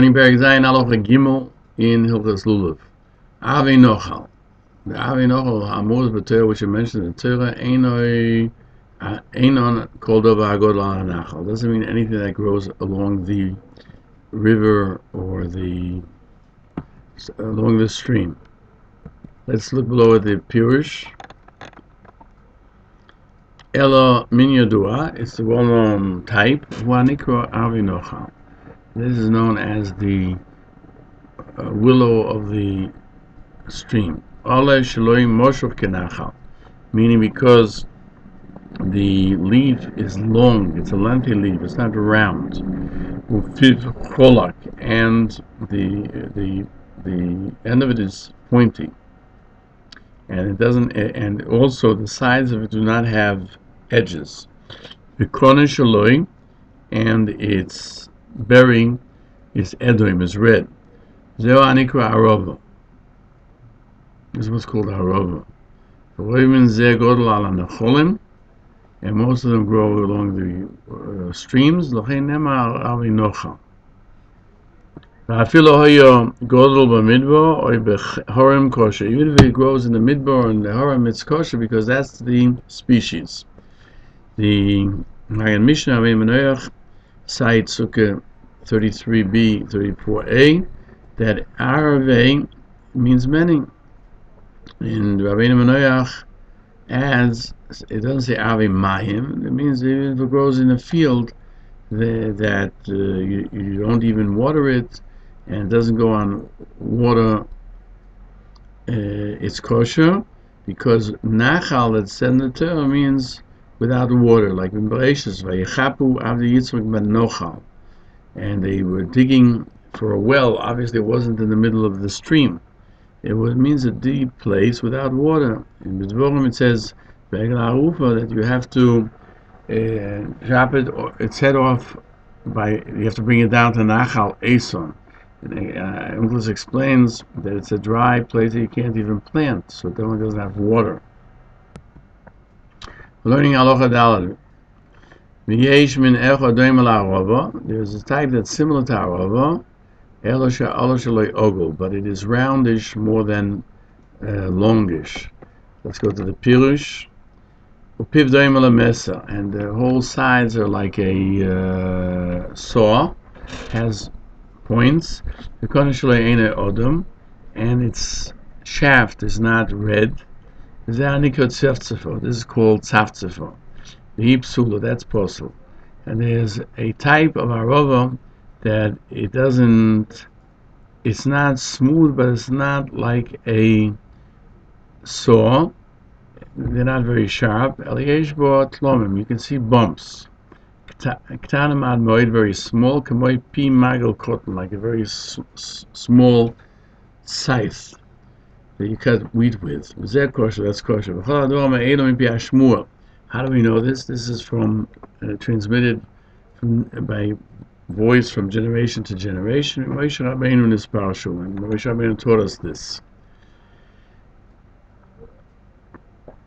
Perek Zayin Halacha Gimel in Hilchos Lulav. Avi Nochal. The Avi Nochal Hamuz B'Torah, which you mentioned in the Torah, Einon Kol Davar HaGodol Al HaNachal. Doesn't mean anything that grows along the river or along the stream. Let's look below at the Peirush. Elo Min Yodua. It's the well-known type. Huanikro Avi Nochal. This is known as the willow of the stream. Ole Shaloi Moshev Kenachal, meaning because the leaf is long, it's a lengthy leaf, it's not round. Ufiv Cholak, and the end of it is pointy, and it doesn't. And also the sides of it do not have edges. Vikone Shaloi, and its berry is Edoim, is red. Zeo Anikra Arova. This is what's called Arova. And most of them grow along the streams. Even if it grows in the midbar and the Horem, it's kosher because that's the species. The Magen Mishnah Site Sukkah 33b, 34a, that Arave means many. And Rabbeinu Menoach adds, it doesn't say Avi Mayim, it means if it grows in a field that you don't even water it and it doesn't go on water, it's kosher, because Nachal, that's said in the Torah, means without water, like in Bereshis, Vayechapu Avdi Yitzchak ben Nochal. And they were digging for a well. Obviously it wasn't in the middle of the stream. It means a deep place without water. In Mitzvorim it says that you have to drop its head off you have to bring it down to Nachal Eson. Unclus explains that it's a dry place that you can't even plant, so that one doesn't have water. We're learning Halacha Daled. There's a type that's similar to Arova, but it is roundish more than longish. Let's go to the Peirush. And the whole sides are like a saw, has points. And its shaft is not red. This is called tzaftzefo. The psula, that's possible. And there's a type of arova that it's not smooth, but it's not like a saw. They're not very sharp. You can see bumps. Very small, like a very small scythe that you cut wheat with. That's kosher. How do we know this? This is transmitted by voice from generation to generation. Moshe Rabbeinu taught us this.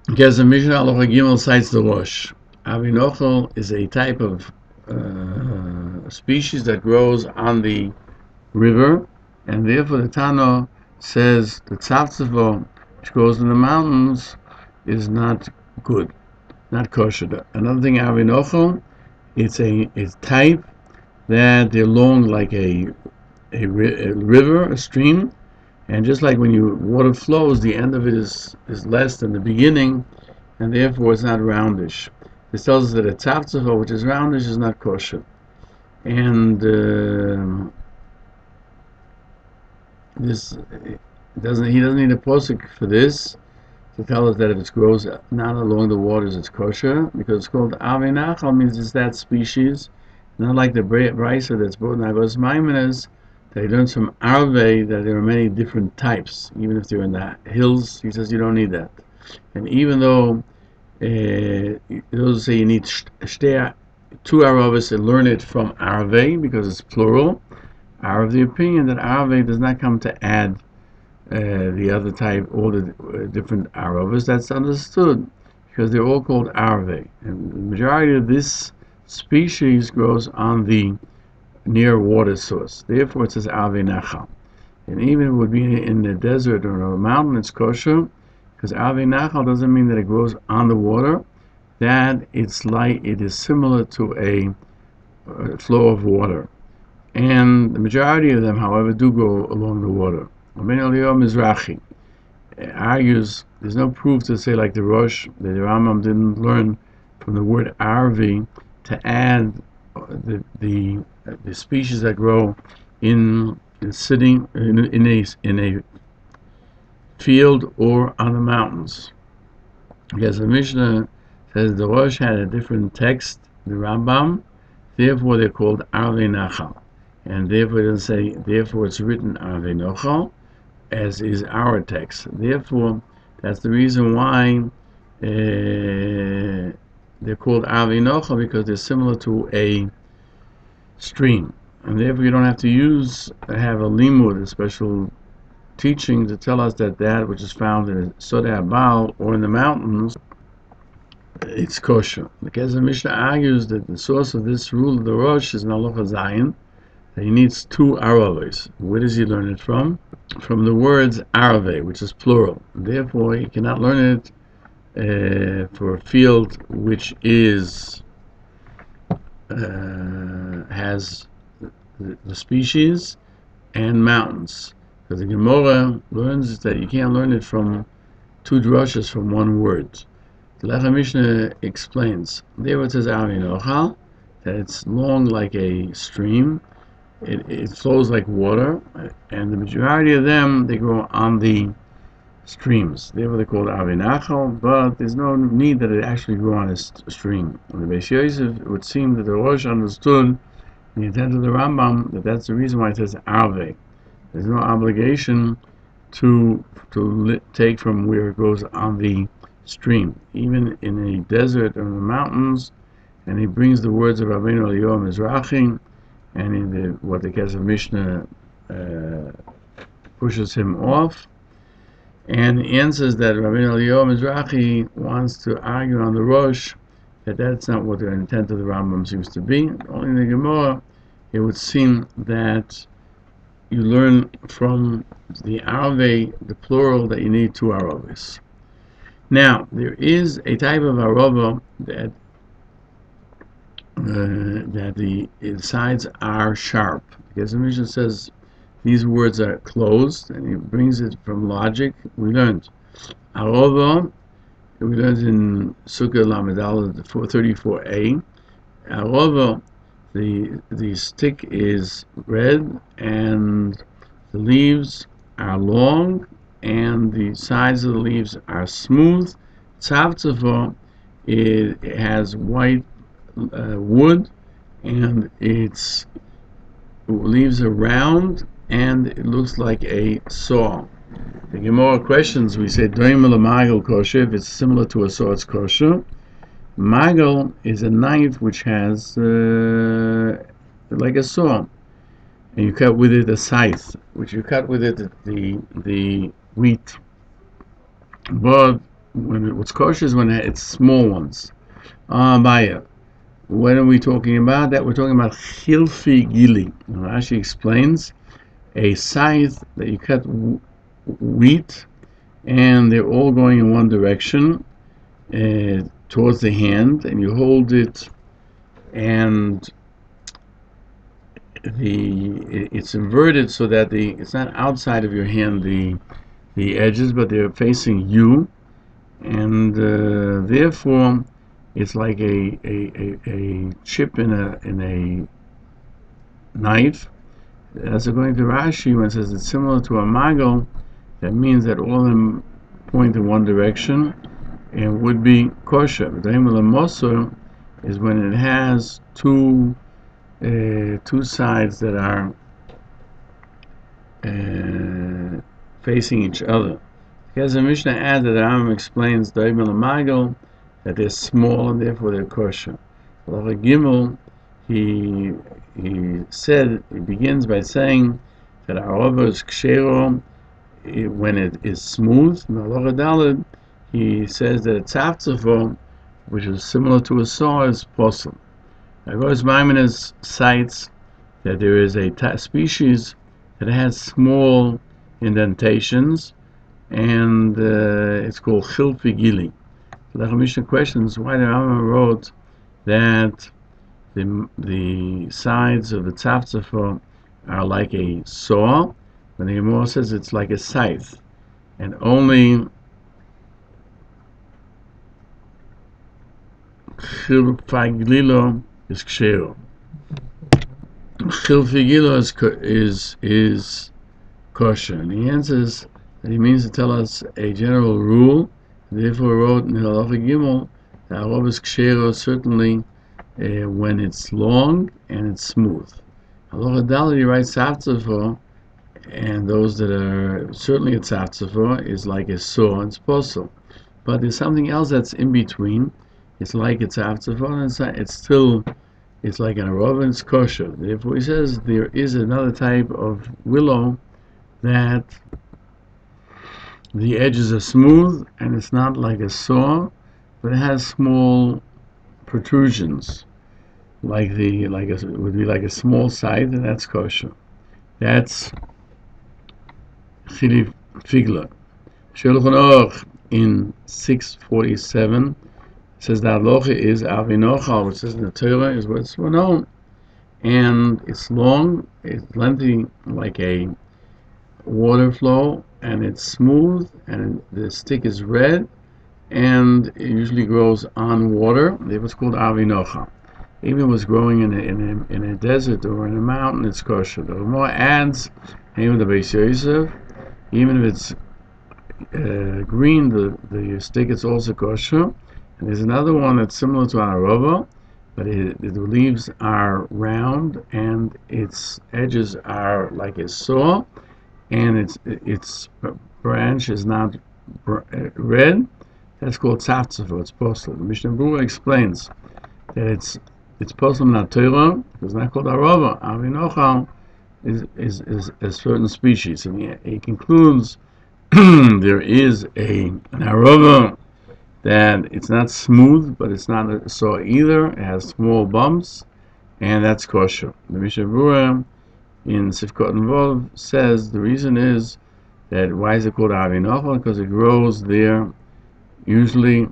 Because the Mishnah Halacha Gimel cites the Rosh. Avi Nochal is a type of species that grows on the river, and therefore the Tana says the tzaftzefo, which grows in the mountains, is not good, not kosher. Another thing, Avi Nochal, it's type that they're long like a river, a stream, and just like when water flows, the end of it is less than the beginning, and therefore it's not roundish. This tells us that a tzaftzefo, which is roundish, is not kosher. And he doesn't need a posuk for this to tell us that if it grows not along the waters, it's kosher, because it's called Avi Nachal, means it's that species. Not like the brisa that's brought in Agos Maimonides, that he learns from Arve that there are many different types, even if they're in the hills. He says you don't need that. And even though those say you need two Aravas and learn it from Arve because it's plural, are of the opinion that Arve does not come to add the other type, all the different Aravas. That's understood because they're all called Arve. And the majority of this species grows on the near a water source. Therefore, it says Ave Nachal. And even if it would be in the desert or a mountain, it's kosher, because Ave Nachal doesn't mean that it grows on the water. That it is similar to a flow of water. And the majority of them, however, do go along the water. Rabbeinu Eliyahu Mizrahi argues there's no proof to say, like the Rosh, that the Rambam didn't learn from the word arvi to add the species that grow in a field or on the mountains. Because the Mishnah says the Rosh had a different text, the Rambam, therefore they're called Arvei Nachal. And therefore it doesn't say, therefore it's written Arvei Nachal, as is our text. Therefore, that's the reason why they're called Arvei Nachal, because they're similar to a stream. And therefore you don't have to have a limud, a special teaching to tell us that which is found in Sodei Abal or in the mountains, it's kosher. Because the Mishnah argues that the source of this rule of the Rosh is in Halacha Zayin, that he needs two araves. Where does he learn it from? From the words arave, which is plural. Therefore, he cannot learn it for a field which is has the species and mountains. Because the Gemara learns that you can't learn it from two drushes from one word. The Lecha Mishnah explains, there it says Arvei Nachal, that it's long like a stream, it flows like water, and the majority of them, they grow on the streams. Therefore they're called Arvei Nachal, but there's no need that it actually grow on a stream. In the Beis Yosef, it would seem that the Rosh understood the intent of the Rambam, that's the reason why it says Arvei. There's no obligation to take from where it goes on the stream, even in a desert or in the mountains. And he brings the words of Rabbeinu Eliyahu Mizrahi, and in what the Kesef Mishnah pushes him off. And he answers that Rabbeinu Eliyahu Mizrahi wants to argue on the Rosh that that's not what the intent of the Rambam seems to be. Only in the Gemara, it would seem that you learn from the arave, the plural, that you need two araves. Now, there is a type of arava that the sides are sharp. Because the Mishnah says these words are closed, and he brings it from logic. We learned arava. We learned in Sukkah Lamed Aleph 434a. Arava, the stick is red, and the leaves are long, and the sides of the leaves are smooth. Tzavtzava, it has white wood, and its leaves are round, and it looks like a saw. The Gemara questions, we say, Doim la magel kosher, if it's similar to a saw, it's kosher. Magel is a knife which has like a saw, and you cut with it a scythe, which you cut with it the wheat. But what's kosher is when it's small ones. Baya. What are we talking about? That we're talking about chilfi gili. Rashi explains a scythe that you cut wheat, and they're all going in one direction towards the hand, and you hold it, and it's inverted so that it's not outside of your hand, the edges, but they're facing you, and therefore it's like a chip in a knife. As according to Rashi, when it says it's similar to a magel, that means that all of them point in one direction and would be kosher. But the Mosdos is when it has two sides that are facing each other. Because the Mishnah adds that the Rambam explains the magel, that they're small and therefore they're kosher. Halacha Gimel, he begins by saying that arava is kshero when it is smooth. In Halacha Daled, he says that tzavtzavo, which is similar to a saw, is posel. Agos Maimonides cites that there is a species that has small indentations, and it's called Chilfigili. The Mishnah questions why the Rambam wrote that the sides of the tzavtzava are like a saw, when the Gemara says it's like a scythe, and only Chilfigilo is ksheiro. Chilfigilo is kosher, and he answers that he means to tell us a general rule. Therefore, wrote in Halacha Gimel that Arov is ksheiro certainly when it's long and it's smooth. Halacha Daled, he writes tzavtzava, and those that are certainly a tzavtzava is like a saw and posel. But there's something else that's in between. It's like a tzavtzava, and it's like an arov and it's kosher. Therefore, he says there is another type of willow that the edges are smooth and it's not like a saw, but it has small protrusions, it would be like a small scythe, and that's kosher. That's Chilif Figla. Shulchan Aruch in 647 says that Halacha is Avinochal, which says in the Torah is what's known, and it's long, it's lengthy like a water flow, and it's smooth, and the stick is red, and it usually grows on water. It was called Avinocha. Even if it was growing in a desert or in a mountain, it's kosher. The more adds, even the Beis Yosef, even if it's green, the stick is also kosher. And there's another one that's similar to an arava, but the leaves are round and its edges are like a saw, and its branch is not red. That's called tzavtzava. It's posel. The Mishnah Berurah explains that it's posel not Torah. It's not called arava. Avinochal is a certain species, and he concludes there is an arava that it's not smooth, but it's not a saw either. It has small bumps, and that's kosher. The Mishnah Berurah in Sifkot and Vov says the reason is that why is it called Avinochal? Because it grows there usually,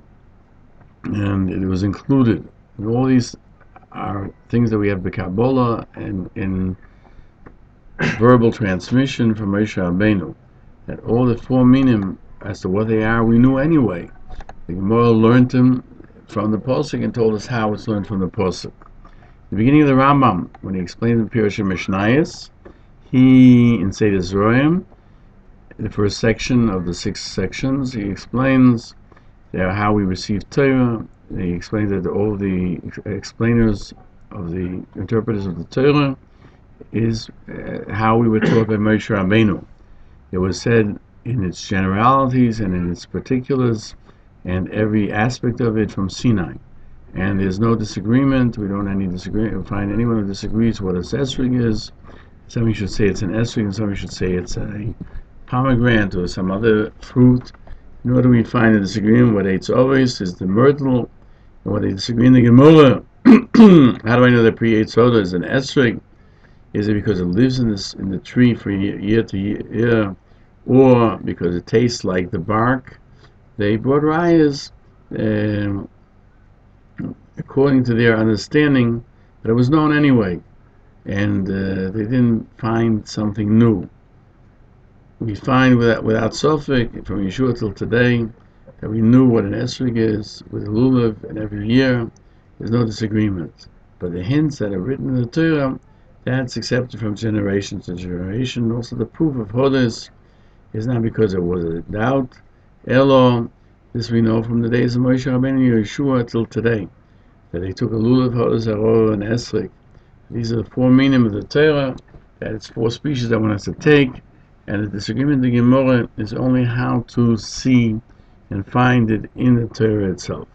and it was included. And all these are things that we have in Kabbalah and in verbal transmission from Moshe Rabbeinu. That all the four minim as to what they are, we knew anyway. The Gemara learned them from the Pasuk and told us how it's learned from the Pasuk. The beginning of the Rambam, when he explained the Peirush HaMeir, he, in Seder Zroim, the first section of the 6 sections, he explains how we receive Torah. He explains that all the explainers of the interpreters of the Torah is how we were taught by Moshe Rabbeinu. It was said in its generalities and in its particulars, and every aspect of it from Sinai. And there's no disagreement. We don't find anyone who disagrees what a esrog is. Somebody should say it's an esrog, and somebody should say it's a pomegranate or some other fruit. Nor do we find a disagreement. What eitz always is the myrtle, and what they disagree in the Gemara. How do I know that pre-eitz soda is an esrog? Is it because it lives in the tree for year to year, or because it tastes like the bark? They brought rayas according to their understanding, but it was known anyway, and they didn't find something new. We find without suffix from Yeshua till today that we knew what an esrog is with lulav, and every year there's no disagreement. But the hints that are written in the Torah, that's accepted from generation to generation. Also, the proof of Hodes is not because there was a doubt. Elo, this we know from the days of Moshe Rabbeinu and Yeshua till today, that they took a lulav, Hodes, arov, and esrog. These are the 4 meaning of the Torah, that it's 4 species that one has to take, and the disagreement in the Gemara is only how to see and find it in the Torah itself.